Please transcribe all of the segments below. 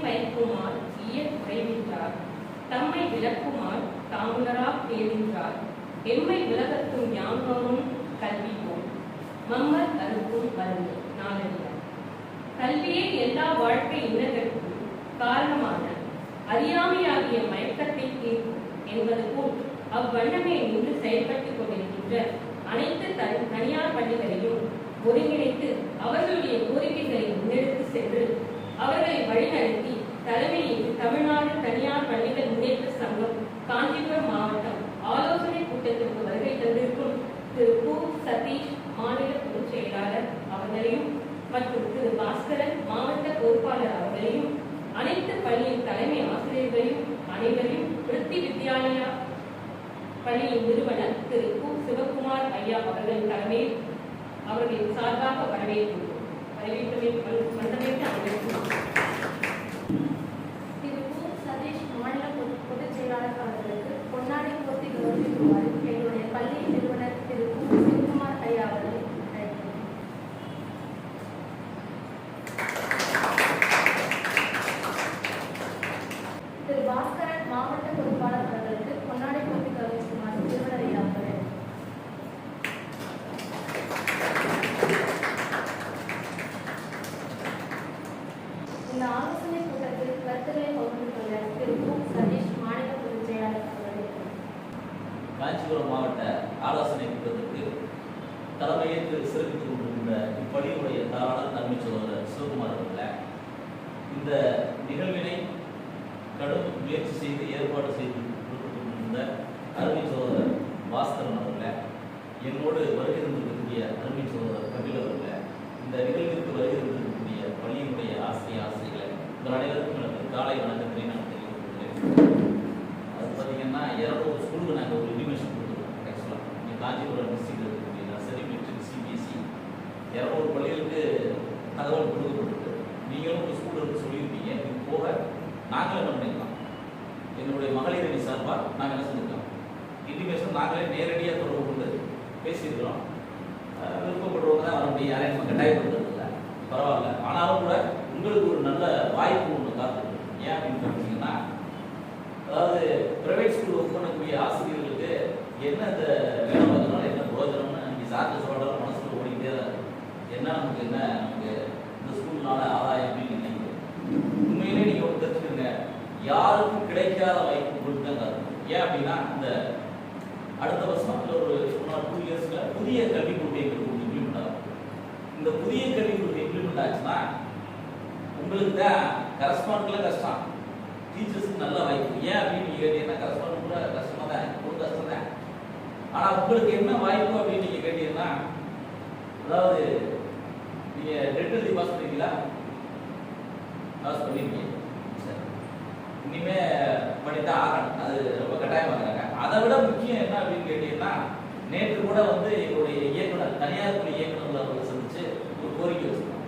மயக்குமார் குறைவின்றார், தம்மை விளக்குமார் தாமுலரா தேடின்றார், எம்மை விலகத்தும் ஞானமும் கல்விப்போம் மம்மர் அறுக்கும் மருந்து. நாளடியார். கல்வியே எல்லா வாழ்க்கை இன்னதற்கும் காரணமான அறியாமையாகிய மயக்கத்தை தீர்க்கும் என்பது போல் அவ்வண்ணமே நின்று செயல்பட்டுக் கொண்டிருக்கின்ற அனைத்து தனியார் பள்ளிகளையும் ஒருங்கிணைத்து அவர்களுடைய கோரிக்கைகளை முன்னெடுத்து சென்று அவர்களை வழிநடத்தி தலைமையில் தமிழ்நாடு தனியார் பள்ளிகள் முன்னேற்ற சங்கம் காஞ்சிபுரம் மாவட்டம் ஆலோசனை கூட்டத்திற்கு வருகை தந்திருக்கும் திரு கு. சதீஷ் மாநில பொதுச் செயலாளர் அவர்களையும் மற்றும் திரு பாஸ்கரன் மாவட்ட பொறுப்பாளர் அவர்களையும் அனைத்து பள்ளியின் தலைமை ஆசிரியர்களையும் அனைவரையும் விருத்தி வித்யாலயா பள்ளியின் நிறுவனர் திரு கு. சிவகுமார் ஐயா அவர்களின் தலைமையில் அவர்களின் சார்பாக வரவேற்கிறோம். மண்டபத்தை அனைவருக்கும் திரு கு. சதீஷ் மாநில பொதுச் செயலாளர் அவர்களுக்கு பொன்னாடை போர்த்தி கௌரவிக்குமாறு எங்களுடைய பள்ளி நிறுவனர் திரு கு. சிவகுமார் ஐயா அவர்களை அழைக்கிறோம். திரு பாஸ்கரன் மாவட்ட பொறுப்பாளர் அவர்களுக்கு பொன்னாடை போர்த்தி கௌரவிக்குமாறு நிறுவனர் ஐயா அவர்களை இந்த ஆலோசனை கூட்டத்தில் கருத்துக்களை பகிர்ந்து கொள்ள திரு கு. சதீஷ் மாநில பொதுச் செயலாளர் அவர்கள். காஞ்சிபுரம் மாவட்ட ஆலோசனை கூட்டத்திற்கு தலைமையேற்று சிறப்பித்துக் கொண்டிருக்கின்ற இப்பள்ளியுடைய தாராள தலைமை சகோதரர் சிவகுமார் அவர்களே, இந்த நிகழ்வினை கடும் முயற்சி செய்து ஏற்பாடு செய்து கொண்டிருந்த அருமை சகோதரர் பாஸ்கரன் அவர்களே, என்னோடு வருகை இருந்திருக்கக்கூடிய அருமை சகோதரர் கபில் அவர்களே, இந்த நிகழ்விற்கு வருகை இருந்திருக்கக்கூடிய பள்ளியினுடைய ஆசிரியர்களை உங்கள் அனைவருக்கும் எனக்கு காலை வணக்கத்தை நான் தெரிவித்துள்ளேன். அது பார்த்தீங்கன்னா 200 ஸ்கூலுக்கு நாங்கள் ஒரு இன்டிமேஷன் கொடுத்துருக்கோம். ஆக்சுவலாக இங்கே காஞ்சிபுரம் டிஸ்ட்ரிக்ட் இருக்கக்கூடிய நர்சரி, மெட்ரிக், சிபிஎஸ்சி 200 பள்ளிகளுக்கு தகவல் கொடுக்கப்பட்டிருக்கு. நீங்களும் உங்கள் ஸ்கூலுக்கு சொல்லியிருக்கீங்க. இது போக நாங்களும் என்ன பண்ணிக்கலாம், எங்களுடைய மகளிர் அணி சார்பாக நாங்கள் என்ன செஞ்சுருக்கோம், இன்டிமேஷன் நாங்களே நேரடியாக தொடர்பு கொண்டு பேசியிருக்கிறோம். விருப்பப்படுறவங்க தான் வர முடியும், யாரையும் நம்ம கட்டாயப்படுத்துறது இல்லை, பரவாயில்ல. ஆனாலும் கூட உங்களுக்கு ஒரு நல்ல வாய்ப்பு ஒன்று காத்துருக்கு. ஏன் அப்படின்னு பார்த்தீங்கன்னா, அதாவது பிரைவேட் ஸ்கூல் ஒர்க் பண்ணக்கூடிய ஆசிரியர்களுக்கு என்ன இந்த வேலை பார்த்தனால என்ன பிரோஜனம்னு நீங்கள் சார்ஜ் சொல்கிற மனசில் ஓடிக்கிட்டே தான் இருக்கு. என்ன நமக்கு இந்த ஸ்கூல்னால ஆதாயம் அப்படின்னு நினைக்கிறேன். உண்மையிலே நீங்கள் ஒன்று தெரிஞ்சுக்கோங்க, யாருக்கும் கிடைக்காத வாய்ப்பு உங்களுக்கு தான் காரணம். ஏன் அப்படின்னா, இந்த அடுத்த வருஷம் இல்லை ஒரு 2 இயர்ஸ்ல புதிய கல்விக் கொள்கைகள் இம்ப்ளிமெண்ட் ஆகும். இந்த புதிய கல்விக் கொள்கை இம்ப்ளிமெண்ட் ஆச்சுன்னா உங்களுக்கு தான் கரஸ்பாண்டில் கஷ்டம், டீச்சர்ஸுக்கு நல்ல வாய்ப்பு. ஏன் அப்படின்னு நீங்கள் கேட்டீங்கன்னா, கரஸ்பாண்ட் கூட கஷ்டமாக தான், ஒரு கஷ்டம் தான். ஆனால் உங்களுக்கு என்ன வாய்ப்பு அப்படின்னு நீங்கள் கேட்டீங்கன்னா, அதாவது நீங்கள் டெட் எழுதி பாஸ் பண்ணிங்களா? பாஸ் பண்ணிருக்கீங்க, சரி, இனிமே பண்ணித்தான் ஆகணும், அது ரொம்ப கட்டாயமாகறாங்க. அதை விட முக்கியம் என்ன அப்படின்னு கேட்டீங்கன்னா, நேற்று கூட எங்களுடைய இயக்குனர், தனியார் பள்ளி இயக்குனர் அவர்கள் சந்திச்சு ஒரு கோரிக்கை வச்சிருக்கோம்.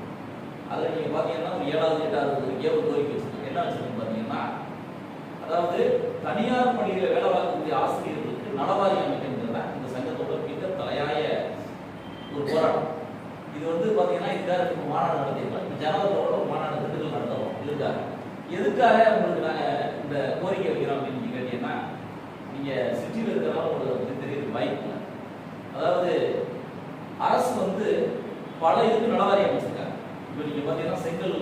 அதில் நீங்கள் பார்த்தீங்கன்னா ஒரு 7வது 8வது ஒரு கோரிக்கை வச்சிருக்கோம். என்ன வச்சிருக்கோம் பார்த்தீங்கன்னா, அதாவது தனியார் பள்ளியில் வேலை பார்க்கக்கூடிய ஆசிரியர்களுக்கு நலவாரி அமைக்கின்றன இந்த சங்கத்தோட மிக தலையாய ஒரு போராட்டம். இது பார்த்தீங்கன்னா இதுக்காக மாநாடு நடத்திருக்கோம். ஜனவரியோட ஒரு மாநாடு திட்டங்கள் நடத்துகிறோம். எதுக்காக உங்களுக்கு நாங்கள் இந்த கோரிக்கை வைக்கிறோம் அப்படின்னு நீங்கள் கேட்டீங்கன்னா, நீங்கள் சிட்டியில் இருக்கிறனால உங்களுக்கு தெரிய வாய்ப்பு இல்லை. அதாவது அரசு பல இதுக்கு நலவாரி அமைச்சிருக்காங்க. இப்போ நீங்கள் பார்த்தீங்கன்னா செங்கல்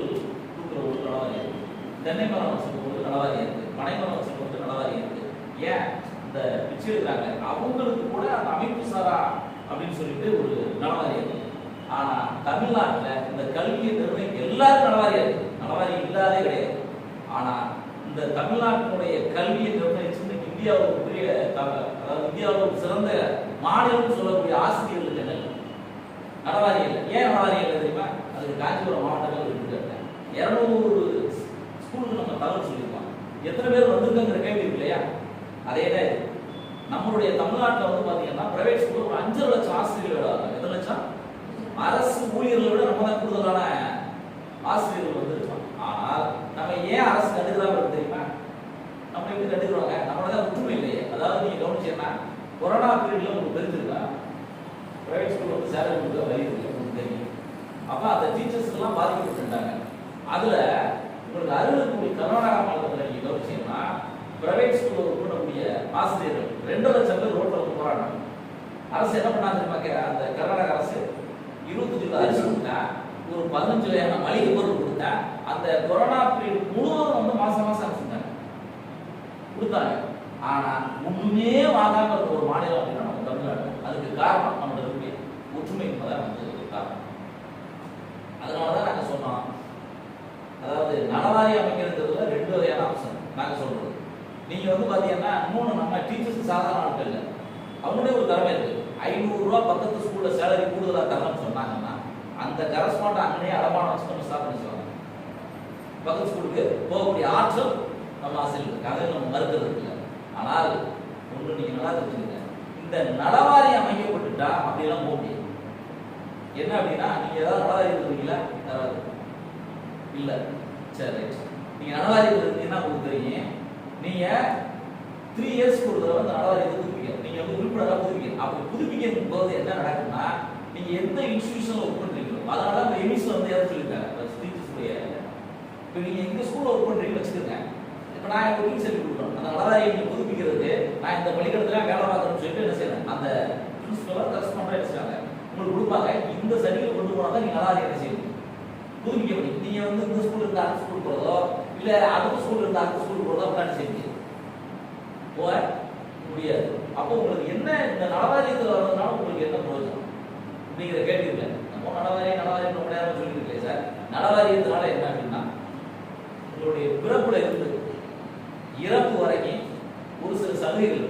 தூக்குற ஒரு நலவாரி இருக்குது, தென்னை மரம் வச்சுருக்க நலவாரி இருக்குது, பனை மரம் வச்சுருக்க நலவாரி இருக்குது. ஏன் இந்த பிச்சு எடுக்கிறாங்க அவங்களுக்கு கூட அந்த அமைப்பு சாரா அப்படின்னு சொல்லிட்டு ஒரு நலவாரி இருக்குது. ஆனால் தமிழ்நாட்டில் இந்த கல்வியை நிர்ணயிக்க எல்லாருக்கும் நலவாரியா இருக்குது, நலவாரி இல்லாதே கிடையாது. ஆனால் இந்த தமிழ்நாட்டினுடைய கல்வியை நிர்ணயிச்சு இந்தியாவுக்கு பெரிய, அதாவது இந்தியாவுக்கு சிறந்த மாநிலம் சொல்லக்கூடிய ஆசிரியர்களுக்கு என்ன நலவாரி இல்லை. ஏன் நலவாரி இல்லை தெரியுமா? அதுக்கு காஞ்சிபுரம் மாவட்டங்கள் இருக்கு. 200 ஸ்கூலுக்கு நம்ம தகவல் சொல்லியிருக்கோம். எத்தனை பேர் வந்திருக்காங்கிற கேள்வி இருக்கு இல்லையா? அதே தான் நம்மளுடைய தமிழ்நாட்டில் பார்த்தீங்கன்னா பிரைவேட் ஸ்கூல் ஒரு 5 லட்சம் ஆசிரியர்கள் வேலை. எத்தனை லட்சம்? அரசு ஊழியர்களை விட நம்ம தான் கூடுதலான ஆசிரியர்கள் வந்திருக்கோம். ஆனால் நம்ம ஏன் அரசு கண்டுக்கிறாம இருக்கு தெரியுமா? நம்ம எப்படி கண்டுக்கிறோங்க? நம்மளோட தான் ஒற்றுமை இல்லையே. அதாவது நீங்க கவனிச்சீங்கன்னா, கொரோனா பீரியட்ல உங்களுக்கு தெரிஞ்சிருக்கா, பிரைவேட் ஸ்கூல் சேலரி கொடுக்க வழி இருக்கு உங்களுக்கு தெரியும். அப்ப அந்த டீச்சர்ஸ் எல்லாம் பாதிக்கப்பட்டுட்டாங்க. அதுல உங்களுக்கு அருகில் இருக்கக்கூடிய கர்நாடகா மாநிலத்தில் நீங்க கவனிச்சீங்கன்னா பிரைவேட் ஸ்கூல்ல ஒர்க் பண்ணக்கூடிய ஆசிரியர்கள் 2 லட்சம் பேர் ரோட்ல வந்து போராடினாங்க. அரசு என்ன பண்ணாங்க தெரியுமா? அந்த கர்நாடக அரசு 25 கிலோ அரிசி கொடுத்தா, ஒரு 15 வகையான மளிகை பொருள் கொடுத்தா, அந்த கொரோனா பீரியட் முழுவதும் வந்து மாசம் அனுப்பிச்சிருந்தாங்க கொடுத்தாங்க. ஆனா ஒண்ணுமே வாங்காம இருக்க ஒரு மாநிலம் அப்படின்னா நம்ம தமிழ்நாடு. அதுக்கு காரணம் நம்மளோட இருக்கக்கூடிய ஒற்றுமை என்பதான் வந்து காரணம். அதனாலதான் நாங்க சொன்னோம், அதாவது நலவாரி அமைக்கிறதுல 2 வகையான அம்சம் நாங்க சொல்றது. நீங்க வந்து பாத்தீங்கன்னா இன்னொன்னு, நம்ம டீச்சர்ஸ் சாதாரண ஆட்கள் இல்லை, அவங்களே ஒரு திறமை இருக்கு. 500 ரூபாய் பக்கத்து ஸ்கூல்ல சேலரி கூடுதலா தரணும்னு சொன்னாங்கன்னா அந்த கரஸ்பாண்ட் அங்கனே அடமானம் வச்சு நம்ம ஸ்டாப் பண்ணி சொல்லலாம். பக்கத்து ஸ்கூலுக்கு போகக்கூடிய ஆற்றல் நம்ம ஆசையில் இருக்கு, அதை நம்ம மறுக்கிறது இல்லை. ஆனால் ஒன்று நீங்க நல்லா தெரிஞ்சுக்கங்க, இந்த நலவாரி அமைக்கப்பட்டுட்டா அப்படியெல்லாம் போக முடியாது. என்ன அப்படின்னா, நீங்க ஏதாவது நலவாரி இருக்கிறீங்களா? இல்ல, சரி ரைட். நீங்க நலவாரி இருக்கீங்கன்னா உங்களுக்கு தெரியும், நீங்க 3 இயர்ஸ்க்கு ஒரு தடவை நலவாரியத்தை புதுப்பிக்க, நீங்க வந்து உறுப்பினராக புதுப்பிக்க. அப்படி புதுப்பிக்கும் போது என்ன நடக்கும்னா, நீங்க எந்த இன்ஸ்டிடியூஷன்ல ஒர்க் பண்றீங்களோ, அதனால அந்த எமிஸ்ல வந்து எதை சொல்லியிருக்காங்க, இப்போ நீங்க எங்க ஸ்கூல்ல ஒர்க் பண்றீங்கன்னு வச்சுக்கோங்க. இப்போ நான் ஒர்க்கிங் சர்டிஃபிகேட் கொடுக்குறோம், அந்த நலவாரியை நீங்க புதுப்பிக்கிறதுக்கு நான் இந்த பள்ளிக்கூடத்துல வேலை பார்க்கணும்னு சொல்லிட்டு என்ன செய்யறேன், அந்த பிரின்சிபலர் கரஸ்பாண்டா வச்சுக்காங்க, உங்களுக்கு கொடுப்பாங்க. இந்த சர்டிஃபிகேட் கொண்டு போனா தான் நீங்க நலவாரி என்ன செய்யணும், புதுப்பிக்க முடியும். நீங்க வந்து இந்த ஸ்கூல்ல இருந்து அடுத்த ஸ்கூல் போறதோ, இல்ல அடுத்த ஸ்கூல்ல இருந்து அடுத்த ஸ்கூல் போறதோ அப்படி செய்ய முடியாது, போக முடியாது. அப்போ உங்களுக்கு என்ன, இந்த நலவாரியத்தில் வர்றதுனால உங்களுக்கு என்ன பிரயோஜனம் அப்படிங்கிற கேள்வி இல்லை. நம்ம நலவாரி ரொம்ப நேரம் சொல்லியிருக்கேன் சார். நலவாரியத்தினால என்ன அப்படின்னா, உங்களுடைய பிறப்புல இருந்து இறப்பு வரைக்கும் ஒரு சில சலுகைகள்